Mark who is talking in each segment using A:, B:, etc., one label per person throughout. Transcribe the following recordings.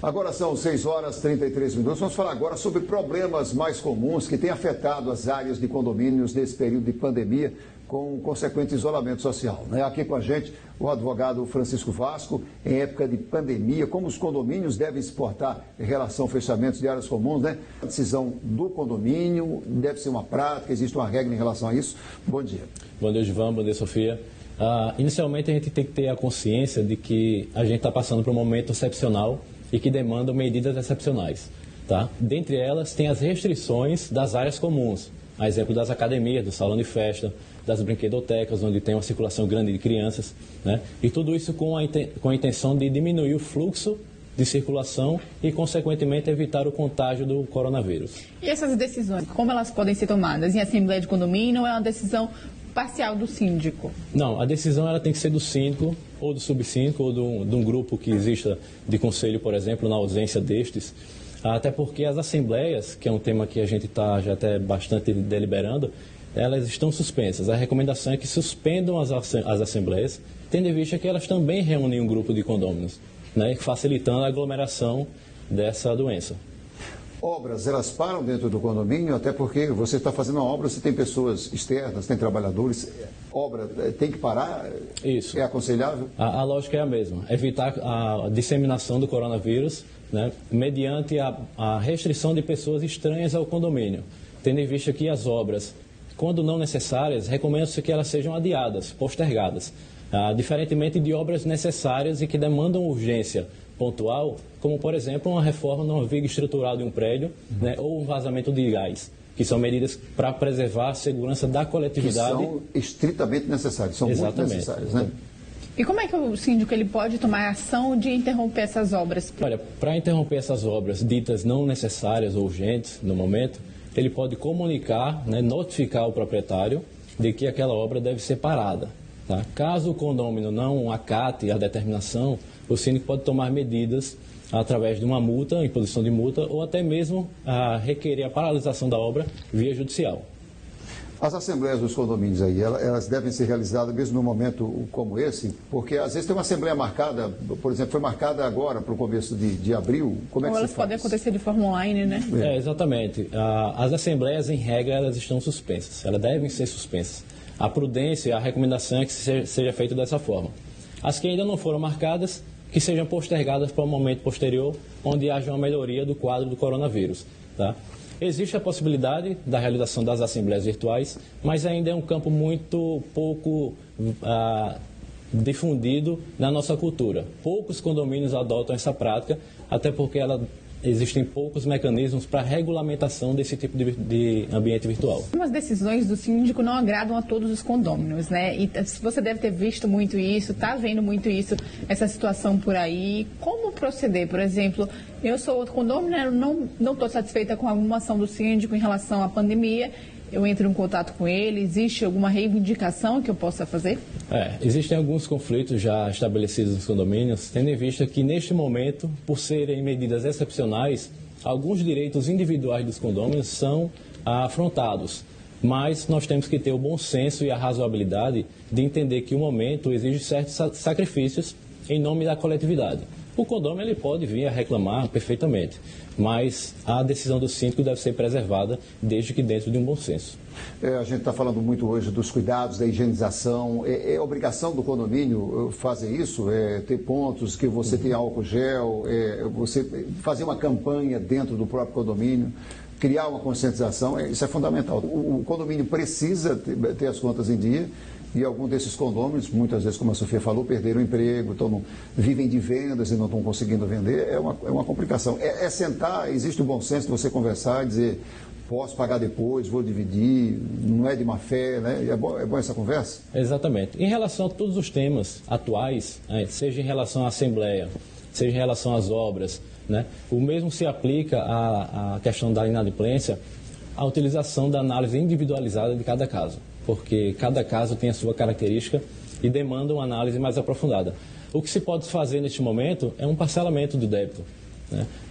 A: Agora são 6h33. Vamos falar agora sobre problemas mais comuns que têm afetado as áreas de condomínios nesse período de pandemia, com consequente isolamento social. Aqui com a gente o advogado Francisco Vasco, em época de pandemia, como os condomínios devem se portar em relação ao fechamento de áreas comuns, A decisão do condomínio deve ser uma prática, existe uma regra em relação a isso. Bom dia.
B: Bom dia, Gilvan. Bom dia, Sofia. Inicialmente, a gente tem que ter a consciência de que a gente está passando por um momento excepcional e que demanda medidas excepcionais. Tá? Dentre elas, tem as restrições das áreas comuns, a exemplo das academias, do salão de festa, das brinquedotecas, onde tem uma circulação grande de crianças, E tudo isso com a intenção de diminuir o fluxo de circulação e, consequentemente, evitar o contágio do coronavírus.
C: E essas decisões, como elas podem ser tomadas? Em assembleia de condomínio ou é uma decisão parcial do síndico?
B: Não, a decisão ela tem que ser do síndico, ou do subsíndico, ou de um grupo que exista de conselho, por exemplo, na ausência destes. Até porque as assembleias, que é um tema que a gente está já até bastante deliberando, elas estão suspensas. A recomendação é que suspendam as assembleias, tendo em vista que elas também reúnem um grupo de condôminos, facilitando a aglomeração dessa doença.
A: Obras, elas param dentro do condomínio, até porque você está fazendo uma obra, você tem pessoas externas, tem trabalhadores, obra tem que parar?
B: Isso.
A: É aconselhável?
B: A lógica é a mesma, evitar a disseminação do coronavírus, mediante a restrição de pessoas estranhas ao condomínio, tendo em vista que as obras, quando não necessárias, recomenda-se que elas sejam adiadas, postergadas, diferentemente de obras necessárias e que demandam urgência pontual, como, por exemplo, uma reforma numa viga estrutural de um prédio, ou um vazamento de gás, que são medidas para preservar a segurança da coletividade.
A: Que são estritamente necessárias, são
B: Exatamente.
A: Muito necessárias,
C: E como é que o síndico ele pode tomar ação de interromper essas obras?
B: Olha, para interromper essas obras ditas não necessárias ou urgentes no momento, ele pode comunicar, notificar o proprietário de que aquela obra deve ser parada. Tá? Caso o condômino não acate a determinação, o síndico pode tomar medidas através de uma multa, imposição de multa, ou até mesmo requerer a paralisação da obra via judicial.
A: As assembleias dos condomínios aí, elas devem ser realizadas mesmo num momento como esse, porque às vezes tem uma assembleia marcada, por exemplo, foi marcada agora para o começo de abril. Como é que
C: ou elas podem acontecer de forma online,
B: Exatamente. As assembleias, em regra, elas estão suspensas, elas devem ser suspensas. A prudência, a recomendação é que seja feito dessa forma. As que ainda não foram marcadas, que sejam postergadas para um momento posterior, onde haja uma melhoria do quadro do coronavírus. Tá? Existe a possibilidade da realização das assembleias virtuais, mas ainda é um campo muito pouco difundido na nossa cultura. Poucos condomínios adotam essa prática, até porque existem poucos mecanismos para regulamentação desse tipo de ambiente virtual.
C: As decisões do síndico não agradam a todos os condôminos, E você deve ter visto muito isso, está vendo muito isso, essa situação por aí. Como proceder? Por exemplo, eu sou outro condômino, não estou satisfeita com alguma ação do síndico em relação à pandemia, eu entro em contato com ele, existe alguma reivindicação que eu possa fazer?
B: Existem alguns conflitos já estabelecidos nos condomínios, tendo em vista que, neste momento, por serem medidas excepcionais, alguns direitos individuais dos condôminos são afrontados. Mas nós temos que ter o bom senso e a razoabilidade de entender que o momento exige certos sacrifícios em nome da coletividade. O condômino ele pode vir a reclamar perfeitamente, mas a decisão do síndico deve ser preservada desde que dentro de um bom senso.
A: A gente está falando muito hoje dos cuidados, da higienização. É obrigação do condomínio fazer isso? Ter pontos que você tenha álcool gel, você fazer uma campanha dentro do próprio condomínio, criar uma conscientização, isso é fundamental. O condomínio precisa ter as contas em dia. E alguns desses condôminos, muitas vezes, como a Sofia falou, perderam o emprego, vivem de vendas e não estão conseguindo vender, é uma complicação. Sentar, existe o bom senso de você conversar e dizer, posso pagar depois, vou dividir, não é de má fé, É bom essa conversa?
B: Exatamente. Em relação a todos os temas atuais, seja em relação à Assembleia, seja em relação às obras, o mesmo se aplica à questão da inadimplência, à utilização da análise individualizada de cada caso, porque cada caso tem a sua característica e demanda uma análise mais aprofundada. O que se pode fazer neste momento é um parcelamento do débito,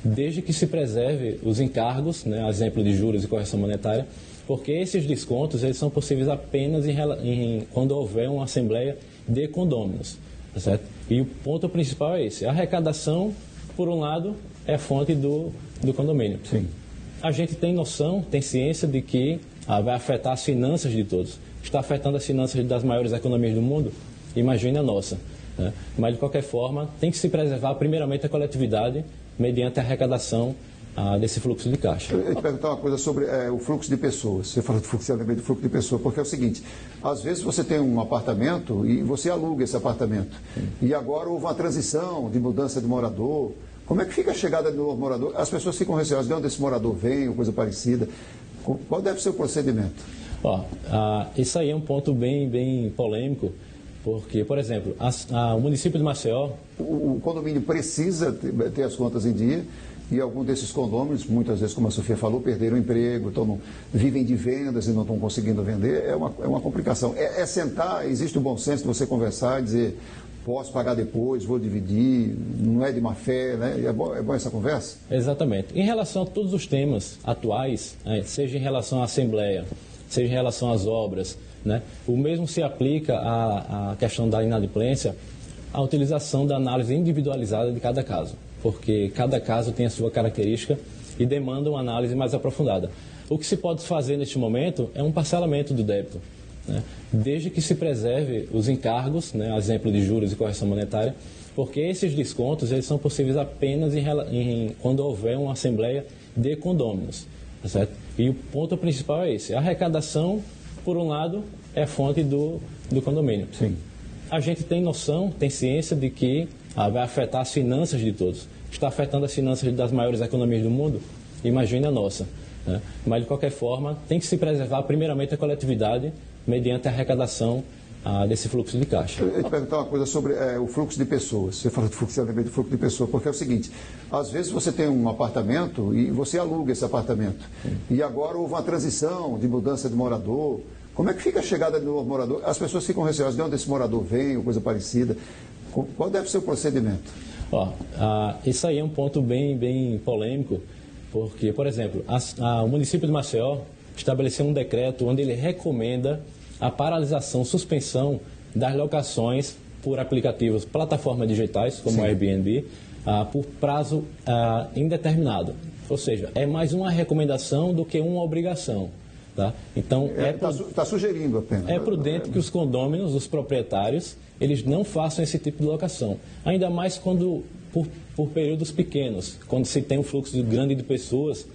B: desde que se preserve os encargos, a exemplo de juros e correção monetária, porque esses descontos eles são possíveis apenas quando houver uma assembleia de condôminos. Tá certo? E o ponto principal é esse, a arrecadação por um lado, é fonte do condomínio.
A: Sim.
B: A gente tem noção, tem ciência de que vai afetar as finanças de todos. Está afetando as finanças das maiores economias do mundo, imagine a nossa. Né? Mas, de qualquer forma, tem que se preservar, primeiramente, a coletividade mediante a arrecadação desse fluxo de caixa.
A: Eu ia te perguntar uma coisa sobre o fluxo de pessoas. Você falou do fluxo, eu lembrei do fluxo de pessoas, porque é o seguinte, às vezes você tem um apartamento e você aluga esse apartamento. E agora houve uma transição de mudança de morador. Como é que fica a chegada de novo morador? As pessoas ficam receosas, de onde esse morador vem, ou coisa parecida. Qual deve ser o procedimento?
B: Isso aí é um ponto bem polêmico, porque, por exemplo, o município de Maceió...
A: O condomínio precisa ter as contas em dia, e alguns desses condôminos, muitas vezes, como a Sofia falou, perderam o emprego, vivem de vendas e não estão conseguindo vender, é uma complicação. É sentar, existe o bom senso de você conversar e dizer, posso pagar depois, vou dividir, não é de má fé, né? É bom essa conversa?
B: Exatamente. Em relação a todos os temas atuais, seja em relação à Assembleia, seja em relação às obras, né? O mesmo se aplica à questão da inadimplência, à utilização da análise individualizada de cada caso, porque cada caso tem a sua característica e demanda uma análise mais aprofundada. O que se pode fazer neste momento é um parcelamento do débito, né? Desde que se preserve os encargos, né? Exemplo de juros e correção monetária, porque esses descontos eles são possíveis apenas quando houver uma assembleia de condôminos, tá certo? E o ponto principal é esse: a arrecadação, por um lado, é fonte do condomínio.
A: Sim.
B: A gente tem noção, tem ciência de que vai afetar as finanças de todos. Está afetando as finanças das maiores economias do mundo, imagine a nossa. Né? Mas, de qualquer forma, tem que se preservar, primeiramente, a coletividade mediante a arrecadação desse fluxo de caixa.
A: Eu ia te perguntar uma coisa sobre o fluxo de pessoas. Você falou do fluxo, eu lembrei do fluxo de pessoas, porque é o seguinte, às vezes você tem um apartamento e você aluga esse apartamento. E agora houve uma transição de mudança de morador. Como é que fica a chegada de novo morador? As pessoas ficam receosas, de onde esse morador vem, ou coisa parecida. Qual deve ser o procedimento?
B: Isso aí é um ponto bem polêmico, porque, por exemplo, o município de Maceió estabeleceu um decreto onde ele recomenda a paralisação, suspensão das locações por aplicativos, plataformas digitais, como o Airbnb, por prazo indeterminado. Ou seja, é mais uma recomendação do que uma obrigação. Tá? Então,
A: está sugerindo apenas.
B: É prudente que os condôminos, os proprietários, eles não façam esse tipo de locação. Ainda mais quando por períodos pequenos, quando se tem um fluxo grande de pessoas,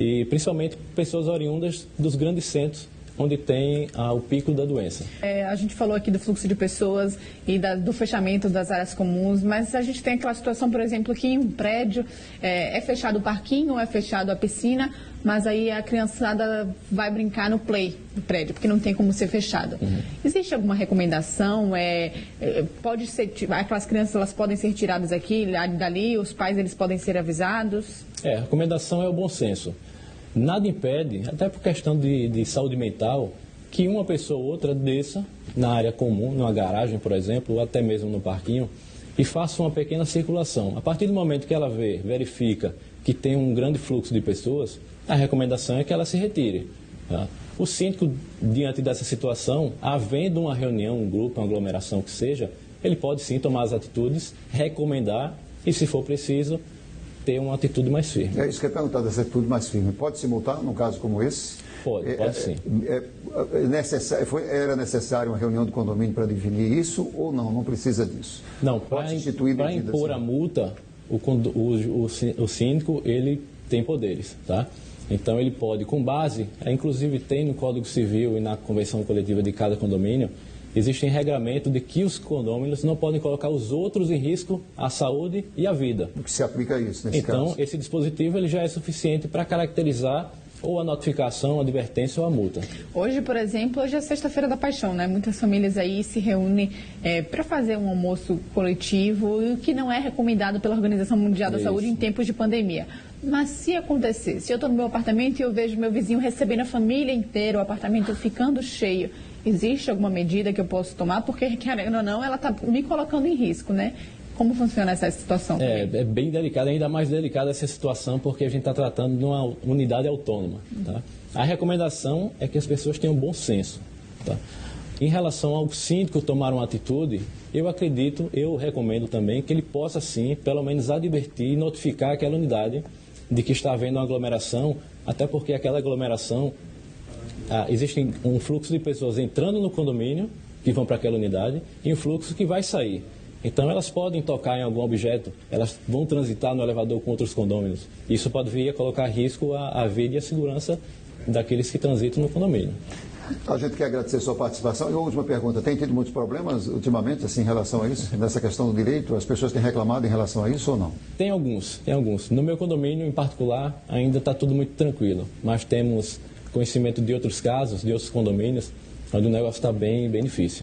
B: e principalmente pessoas oriundas dos grandes centros, onde tem o pico da doença.
C: A gente falou aqui do fluxo de pessoas e do fechamento das áreas comuns, mas a gente tem aquela situação, por exemplo, que em um prédio é fechado o parquinho, é fechado a piscina, mas aí a criançada vai brincar no play do prédio, porque não tem como ser fechado. Existe alguma recomendação? Pode ser, aquelas crianças elas podem ser tiradas aqui, dali, os pais eles podem ser avisados?
B: A recomendação é o bom senso. Nada impede, até por questão de saúde mental, que uma pessoa ou outra desça na área comum, numa garagem, por exemplo, ou até mesmo no parquinho, e faça uma pequena circulação. A partir do momento que ela verifica que tem um grande fluxo de pessoas, a recomendação é que ela se retire. Tá? O síndico, diante dessa situação, havendo uma reunião, um grupo, uma aglomeração que seja, ele pode sim tomar as atitudes, recomendar e, se for preciso, ter uma atitude mais firme.
A: É isso que eu ia perguntar, dessa atitude mais firme. Pode se multar num caso como esse?
B: Pode sim.
A: Era necessário uma reunião do condomínio para definir isso ou não? Não precisa disso?
B: Não, para impor a multa, o síndico ele tem poderes, tá? Então ele pode, com base, inclusive tem no Código Civil e na convenção coletiva de cada condomínio, existe regramento de que os condôminos não podem colocar os outros em risco, a saúde e a vida.
A: O que se aplica a isso nesse caso?
B: Então, esse dispositivo ele já é suficiente para caracterizar ou a notificação, a advertência ou a multa.
C: Hoje, por exemplo, hoje é Sexta-feira da Paixão, né? Muitas famílias aí se reúnem para fazer um almoço coletivo, o que não é recomendado pela Organização Mundial da Saúde em tempos de pandemia. Mas se acontecer, se eu estou no meu apartamento e eu vejo meu vizinho recebendo a família inteira, o apartamento ficando cheio, existe alguma medida que eu posso tomar? Porque, querendo ou não, ela está me colocando em risco, né? Como funciona essa situação?
B: É bem delicada, ainda mais delicada essa situação, porque a gente está tratando de uma unidade autônoma. Tá? A recomendação é que as pessoas tenham bom senso. Tá? Em relação ao síndico tomar uma atitude, eu recomendo também que ele possa sim, pelo menos advertir e notificar aquela unidade de que está havendo uma aglomeração, até porque aquela aglomeração, existe um fluxo de pessoas entrando no condomínio, que vão para aquela unidade, e um fluxo que vai sair. Então, elas podem tocar em algum objeto, elas vão transitar no elevador com outros condôminos. Isso pode vir a colocar em risco a vida e a segurança daqueles que transitam no condomínio.
A: A gente quer agradecer a sua participação. E uma última pergunta, tem tido muitos problemas ultimamente assim, em relação a isso, nessa questão do direito? As pessoas têm reclamado em relação a isso ou não?
B: Tem alguns. No meu condomínio, em particular, ainda está tudo muito tranquilo, mas temos conhecimento de outros casos, de outros condomínios, onde o negócio está bem difícil.